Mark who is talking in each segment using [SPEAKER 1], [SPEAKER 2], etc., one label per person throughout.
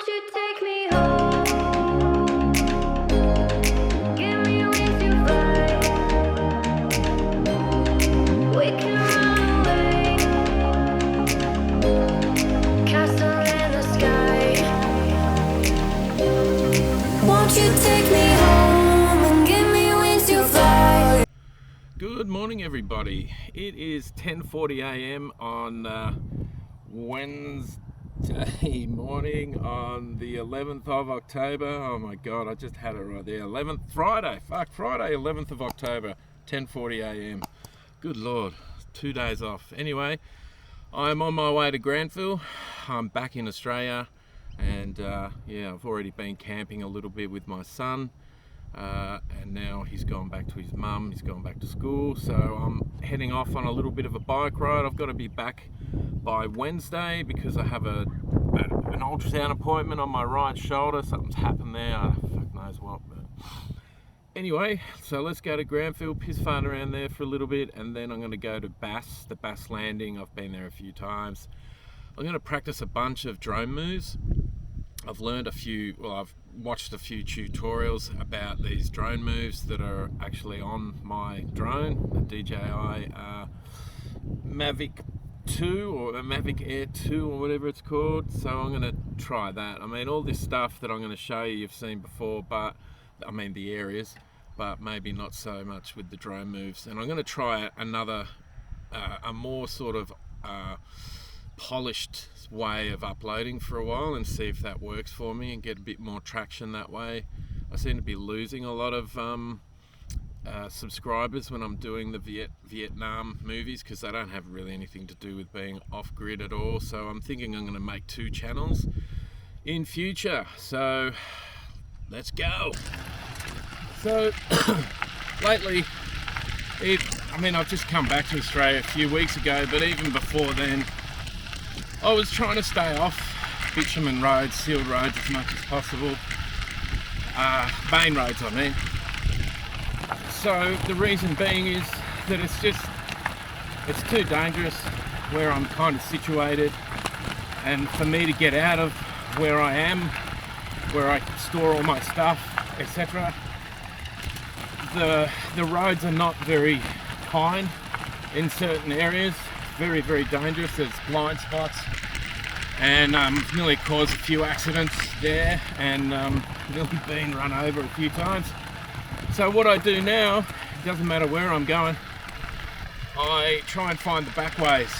[SPEAKER 1] Won't you take me home? Give me wings to fly. We can run away. Castle in the sky. Won't you take me home and give me wings to fly?
[SPEAKER 2] Good morning, everybody. It is 10:40 a.m. on Wednesday morning on the 11th of October. Oh my God, I just had it right there. 11th, Friday, 11th of October, 10:40 a.m. Good Lord, 2 days off. Anyway, I'm on my way to Grantville. I'm back in Australia, and I've already been camping a little bit with my son. And now he's gone back to his mum, he's gone back to school, so I'm heading off on a little bit of a bike ride. I've got to be back by Wednesday because I have an ultrasound appointment on my right shoulder. Something's happened there, fuck knows what. But anyway, so let's go to Grantville, piss fun around there for a little bit, and then I'm going to go to the Bass Landing. I've been there a few times. I'm going to practice a bunch of drone moves. I've watched a few tutorials about these drone moves that are actually on my drone, the DJI Mavic 2 or the Mavic Air 2 or whatever it's called. So I'm going to try that. I mean, all this stuff that I'm going to show you've seen before, but I mean the areas, but maybe not so much with the drone moves. And I'm going to try another, a more sort of polished way of uploading for a while and see if that works for me and get a bit more traction that way. I seem to be losing a lot of subscribers when I'm doing the Vietnam movies because they don't have really anything to do with being off-grid at all. So I'm thinking I'm going to make 2 channels in future. So let's go. So lately, I've just come back to Australia a few weeks ago, but even before then I was trying to stay off bitumen roads, sealed roads as much as possible. Main roads, I mean. So the reason being is that it's too dangerous where I'm kind of situated, and for me to get out of where I am, where I store all my stuff, etc. The roads are not very kind in certain areas. Very, very dangerous. There's blind spots, and nearly caused a few accidents there, and nearly been run over a few times. So what I do now, it doesn't matter where I'm going, I try and find the back ways.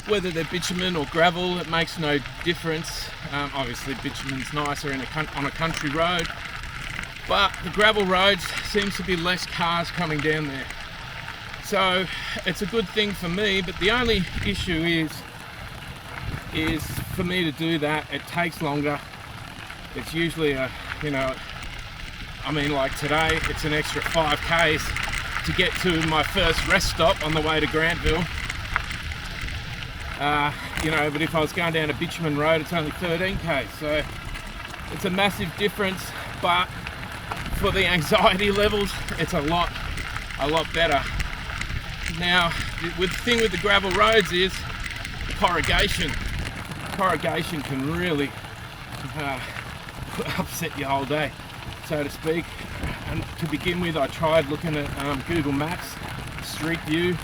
[SPEAKER 2] Whether they're bitumen or gravel, it makes no difference. Obviously bitumen's nicer on a country road, but the gravel roads seems to be less cars coming down there. So it's a good thing for me, but the only issue is for me to do that, it takes longer. It's usually like today, it's an extra 5 Ks to get to my first rest stop on the way to Grantville. But if I was going down a bitumen road, it's only 13 Ks. So it's a massive difference, but for the anxiety levels, it's a lot better. Now, the thing with the gravel roads is corrugation. Corrugation can really upset your whole day, so to speak. And to begin with, I tried looking at Google Maps, Street View,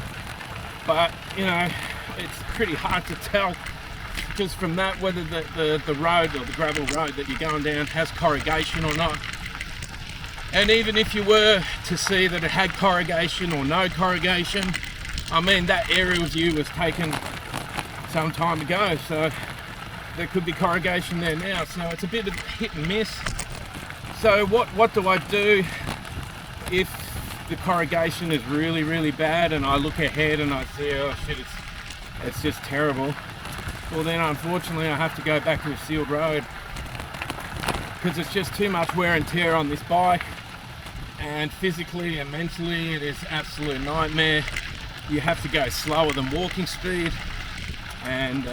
[SPEAKER 2] but it's pretty hard to tell just from that whether the road or the gravel road that you're going down has corrugation or not. And even if you were to see that it had corrugation or no corrugation, that area view was taken some time ago, so there could be corrugation there now. So it's a bit of hit and miss. So what do I do if the corrugation is really, really bad and I look ahead and I see, oh shit, it's just terrible? Well then, unfortunately, I have to go back to a sealed road because it's just too much wear and tear on this bike. And physically and mentally, it is absolute nightmare. You have to go slower than walking speed, and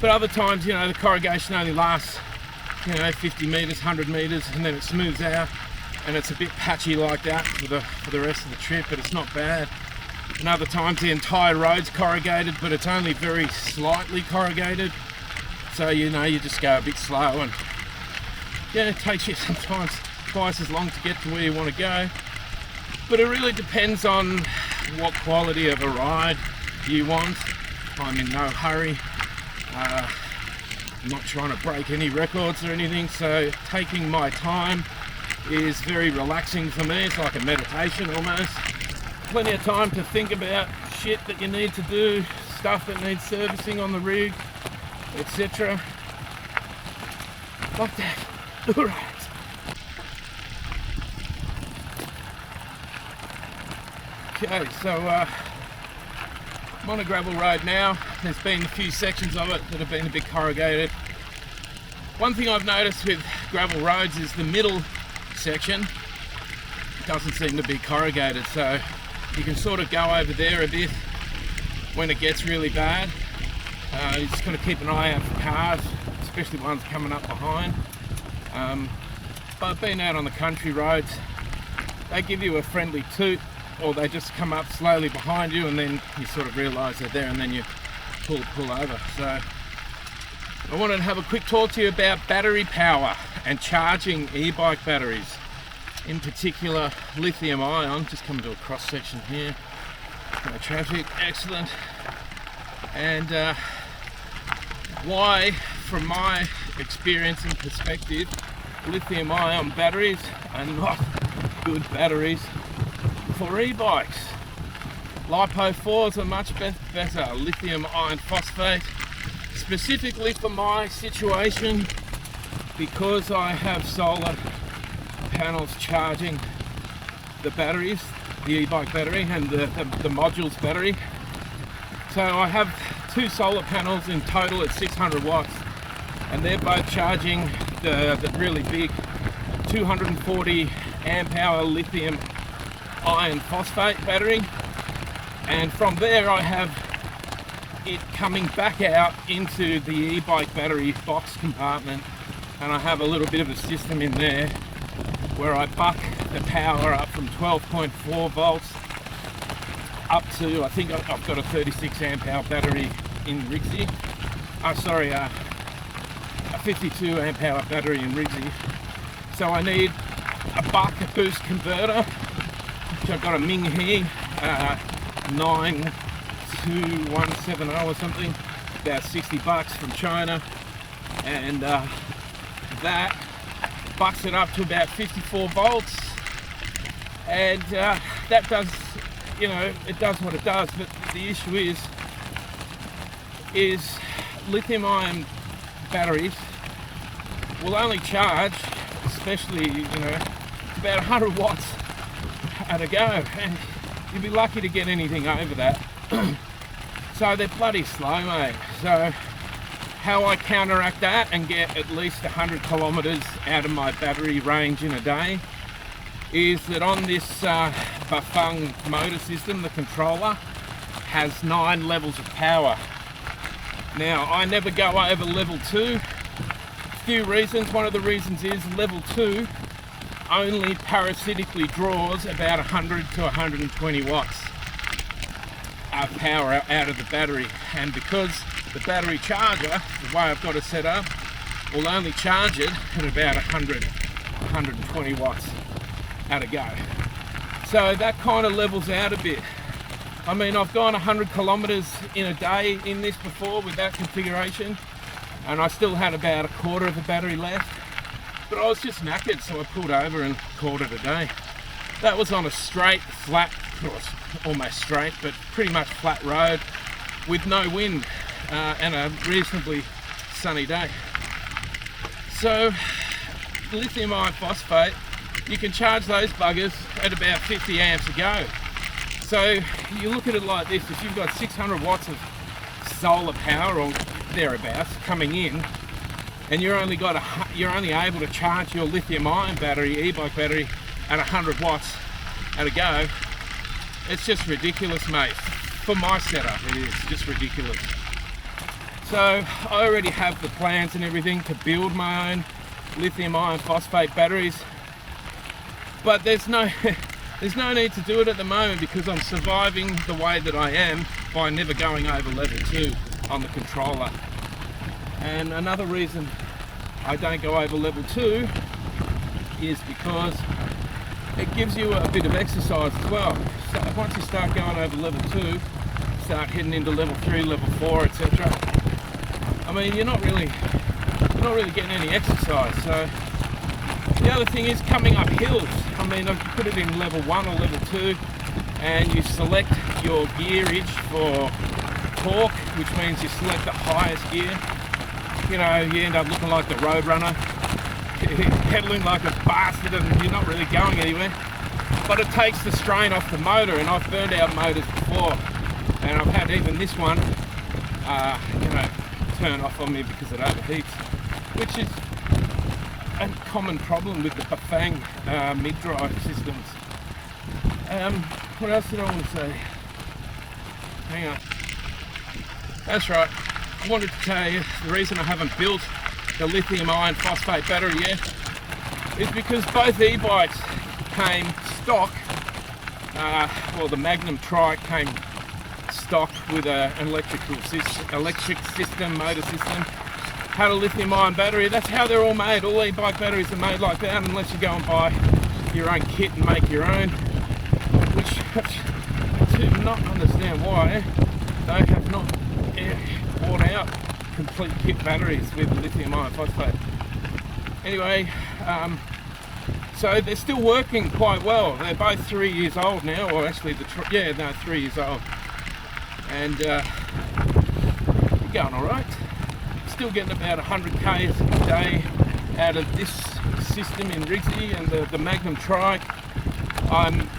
[SPEAKER 2] but other times, the corrugation only lasts, 50 meters, 100 meters, and then it smooths out, and it's a bit patchy like that for the rest of the trip, but it's not bad. And other times, the entire road's corrugated, but it's only very slightly corrugated. So you know, you just go a bit slow, and yeah, it takes you sometimes twice as long to get to where you want to go. But it really depends on what quality of a ride you want. I'm in no hurry. I'm not trying to break any records or anything, so taking my time is very relaxing for me. It's like a meditation almost. Plenty of time to think about shit that you need to do, stuff that needs servicing on the rig, etc. Like that. Alright. Okay, so I'm on a gravel road now. There's been a few sections of it that have been a bit corrugated. One thing I've noticed with gravel roads is the middle section doesn't seem to be corrugated, so you can sort of go over there a bit when it gets really bad. You just got to keep an eye out for cars, especially ones coming up behind. But I've been out on the country roads. They give you a friendly toot, or they just come up slowly behind you, and then you sort of realise they're there, and then you pull over. So I wanted to have a quick talk to you about battery power and charging e-bike batteries. In particular, lithium ion. Just coming to a cross section here. No traffic, excellent. And why, from my experience and perspective, lithium ion batteries are not good batteries for e-bikes. Lipo 4s are much better. Lithium iron phosphate, specifically for my situation, because I have solar panels charging the batteries, the e-bike battery and the module's battery. So I have two solar panels in total at 600 watts, and they're both charging the really big 240 amp hour lithium iron phosphate battery, and from there I have it coming back out into the e-bike battery box compartment, and I have a little bit of a system in there where I buck the power up from 12.4 volts up to, I think I've got a 36 amp hour battery in Rigsy. A 52 amp hour battery in Rigsy. So I need a buck boost converter, which I've got a Ming He 92170 or something, about 60 bucks from China, and that bucks it up to about 54 volts, and that does, you know, it does what it does. But the issue is lithium ion batteries will only charge, especially, you know, about 100 watts at a go, and you'll be lucky to get anything over that. So they're bloody slow, mate. So how I counteract that and get at least 100 kilometers out of my battery range in a day is that on this Bafang motor system, the controller has 9 levels of power. Now, I never go over level 2. A few reasons. One of the reasons is level 2 only parasitically draws about 100 to 120 watts of power out of the battery, and because the battery charger, the way I've got it set up, will only charge it at about 120 watts at a go. So that kind of levels out a bit. I mean, I've gone 100 kilometers in a day in this before with that configuration, and I still had about a quarter of the battery left, but I was just knackered, so I pulled over and called it a day. That was on a straight, flat, almost straight, but pretty much flat road with no wind and a reasonably sunny day. So lithium iron phosphate, you can charge those buggers at about 50 amps a go. So you look at it like this: if you've got 600 watts of solar power or thereabouts coming in, and you're only able to charge your lithium ion battery, e-bike battery, at 100 watts at a go, it's just ridiculous, mate. For my setup, it is just ridiculous. So I already have the plans and everything to build my own lithium iron phosphate batteries, but there's no need to do it at the moment because I'm surviving the way that I am by never going over level 2 on the controller. And another reason I don't go over level 2 is because it gives you a bit of exercise as well. So once you start going over level 2, start heading into level 3, level 4, etc. I mean, you're not really getting any exercise. So the other thing is coming up hills. I mean, if you put it in level 1 or level 2 and you select your gearage for torque, which means you select the highest gear, you know, you end up looking like the road runner, pedaling like a bastard, and you're not really going anywhere. But it takes the strain off the motor, and I've burned out motors before, and I've had even this one, you know, turn off on me because it overheats, which is a common problem with the Bafang mid-drive systems. What else did I want to say? Hang on. That's right. I wanted to tell you the reason I haven't built the lithium iron phosphate battery yet is because both e-bikes came stock, well, the Magnum Trike came stock with an electric system, motor system, had a lithium ion battery. That's how they're all made. All e-bike batteries are made like that, unless you go and buy your own kit and make your own, which I do not understand why they have not bought out complete kit batteries with lithium iron phosphate. Anyway, so they're still working quite well. They're both 3 years old now, or actually 3 years old, and you're going all right. Still getting about 100 k's a day out of this system in Rizzy, and the Magnum Trike, I'm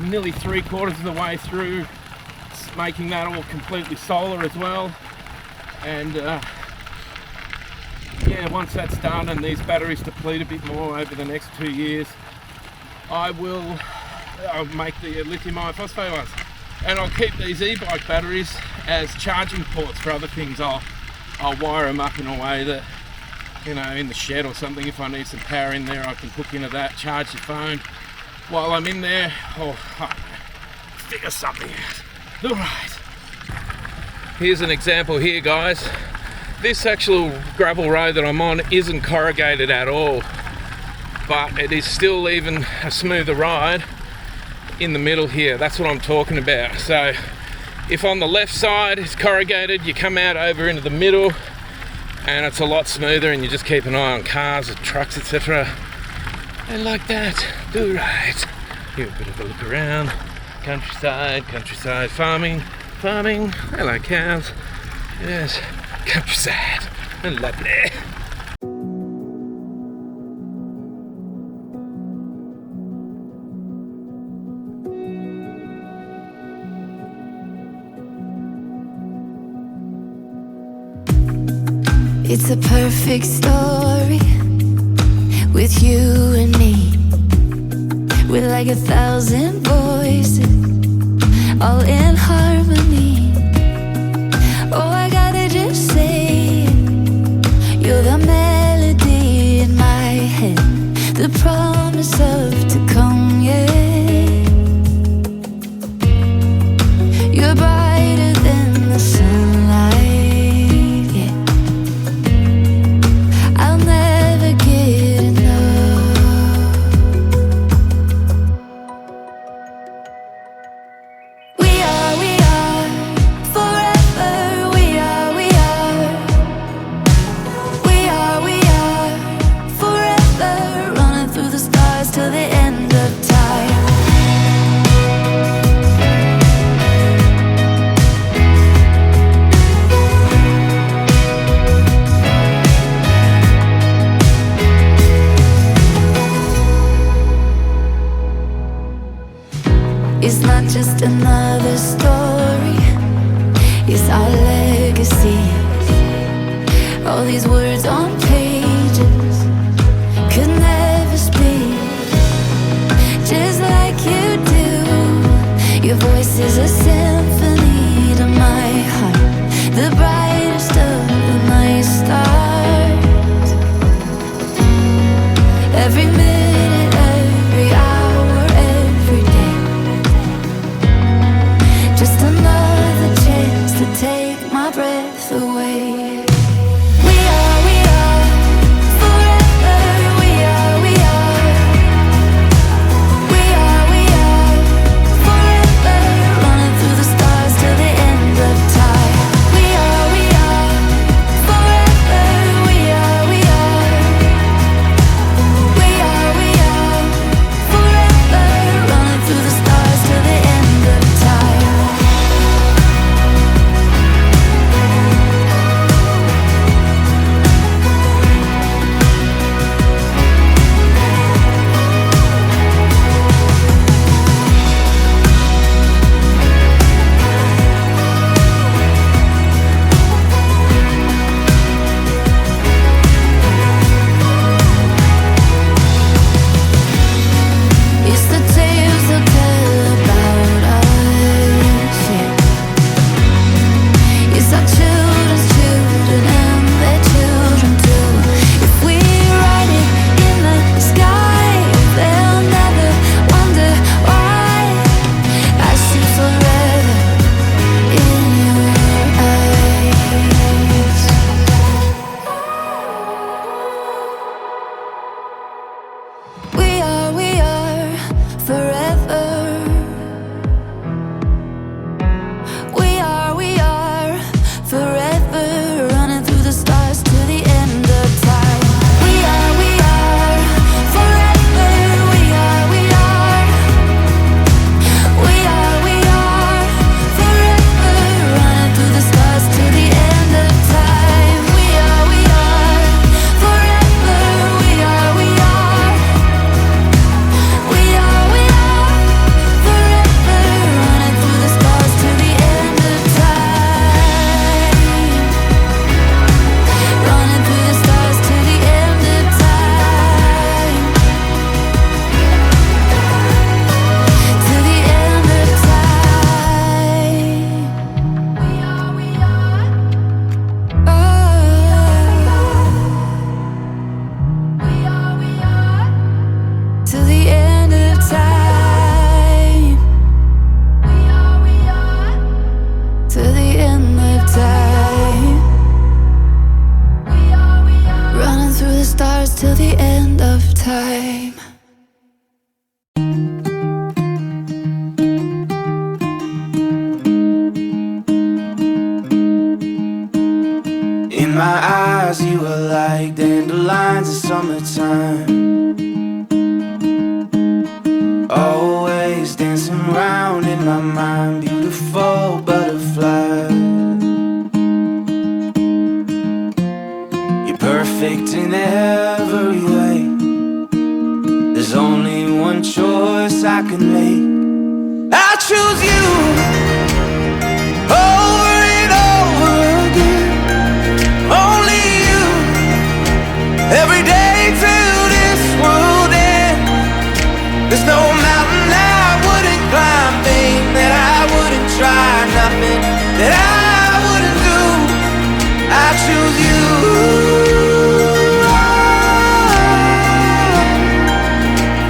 [SPEAKER 2] nearly 3/4 of the way through making that all completely solar as well. And yeah, once that's done and these batteries deplete a bit more over the next 2 years, I'll make the lithium iron phosphate ones, and I'll keep these e-bike batteries as charging ports for other things. I'll wire them up in a way that, you know, in the shed or something, if I need some power in there, I can hook into that, charge the phone while I'm in there, or figure something out. All right. Here's an example here, guys. This actual gravel road that I'm on isn't corrugated at all, but it is still even a smoother ride in the middle here. That's what I'm talking about. So if on the left side it's corrugated, you come out over into the middle and it's a lot smoother, and you just keep an eye on cars or trucks, etc. And like that, do right. Give a bit of a look around. Countryside, farming, hello cows, yes, countryside, and lovely.
[SPEAKER 1] It's a perfect story with you and me. We're like 1,000 voices, all in harmony. Oh, I gotta just say it. You're the melody in my head, the promise of to come, yeah. You're brighter than the sunlight, yeah. I'll never get enough. We are forever. We are forever. Running through the stars till the end of time. It's not just another story, it's our legacy. All these words on pages could never speak just like you do. Your voice is a symphony to my heart, the brightest of the night stars. Every minute, every hour, every day, just another chance to take my breath away. We stars till the end of time.
[SPEAKER 3] In my eyes you were like dandelions in summertime, always dancing round in my mind, beautiful butterfly. You're perfect in every way. There's only one choice I can make. I choose you over and over again. Only you, every day till this world ends. There's no mountain I wouldn't climb, thing that I wouldn't try, nothing that I wouldn't do. I choose you.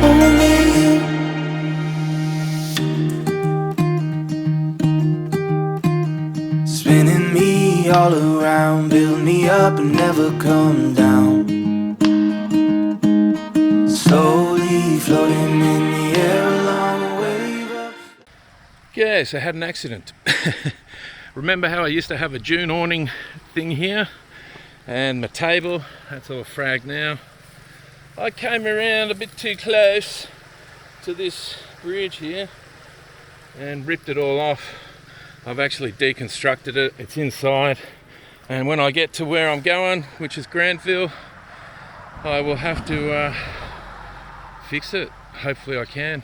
[SPEAKER 3] Only you. Spinning me all around, build me up and never come down. Slowly floating in the air along a wave of...
[SPEAKER 2] Yes, I had an accident. Remember how I used to have a June awning thing here? And my table, that's all fragged now. I came around a bit too close to this bridge here and ripped it all off. I've actually deconstructed it, it's inside. And when I get to where I'm going, which is Grantville, I will have to fix it. Hopefully I can.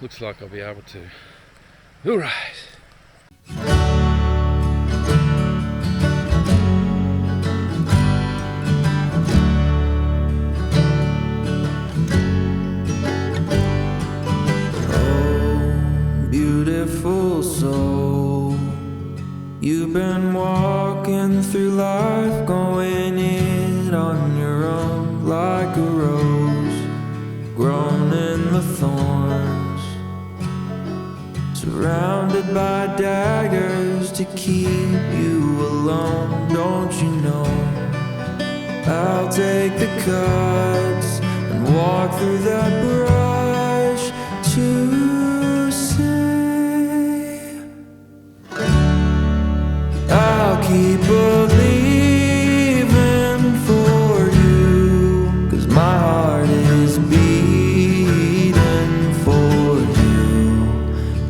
[SPEAKER 2] Looks like I'll be able to. All right.
[SPEAKER 3] Oh, beautiful soul, you've been walking through life, going it on your own, like a rose grown in the thorns, surrounded by daggers to keep you alone. Don't you know I'll take the cuts and walk through that brush to say I'll keep believing for you, 'cause my heart is beating for you.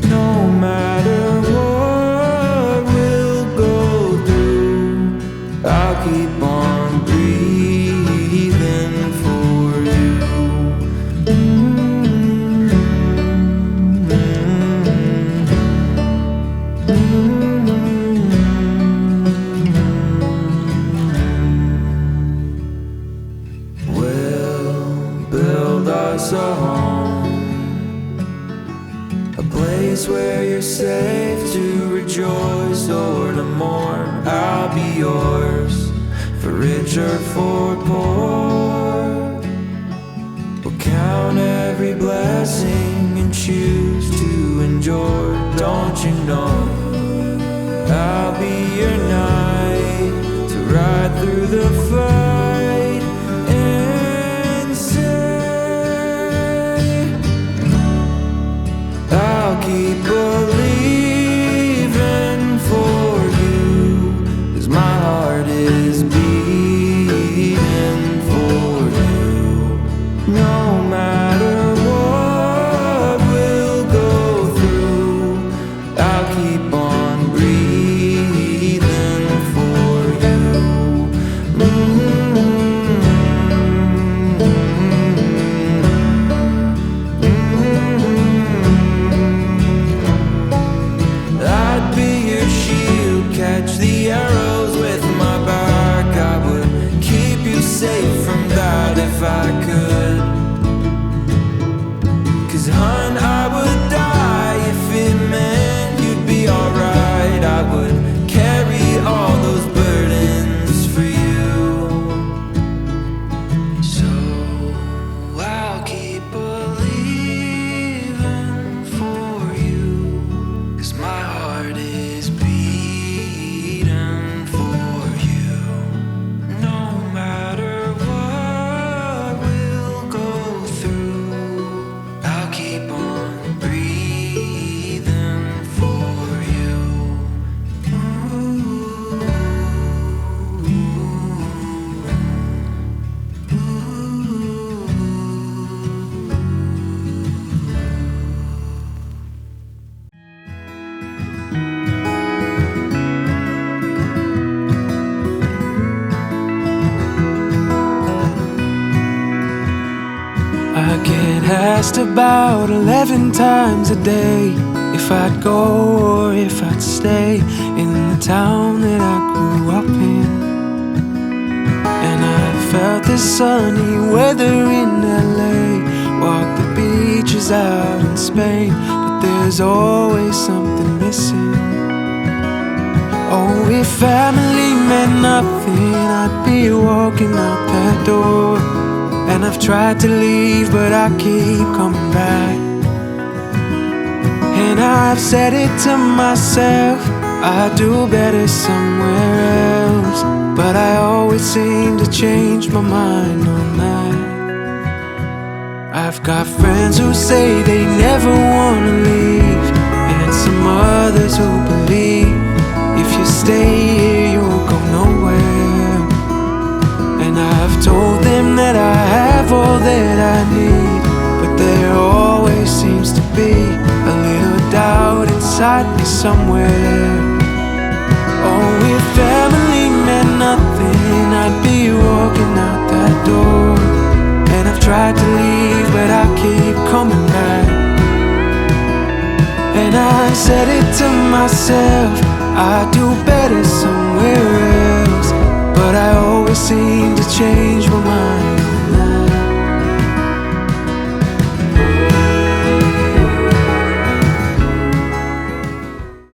[SPEAKER 3] No matter what we'll go through, I'll keep on breathing for you. We'll build us a home, a place where you're safe to rejoice or to mourn. I'll be yours, for rich or for poor. We'll count every blessing and choose to enjoy. Don't you know I'll be your knight to ride through the fight and say I'll keep believing for you, 'cause my heart is beating for you. No matter what we'll go through, I'll keep on breathing for you. I get asked about 11 times a day if I'd go or if I'd stay in the town that I grew up in. And I felt the sunny weather in LA, walked the beaches out in Spain, but there's always something missing. Oh, if family meant nothing, I'd be walking out that door. And I've tried to leave, but I keep coming back. And I've said it to myself, I'd do better somewhere else, but I always seem to change my mind on that. I've got friends who say they never wanna leave, and some others who believe if you stay here you'll go nowhere. And I've told them that I have all that I need, but there always seems to be a little doubt inside me somewhere. Oh, if family meant nothing, I'd be walking out that door. And I've tried to leave, but I keep coming back. And I said it to myself, I'd do better somewhere else, but I always seem to change my mind.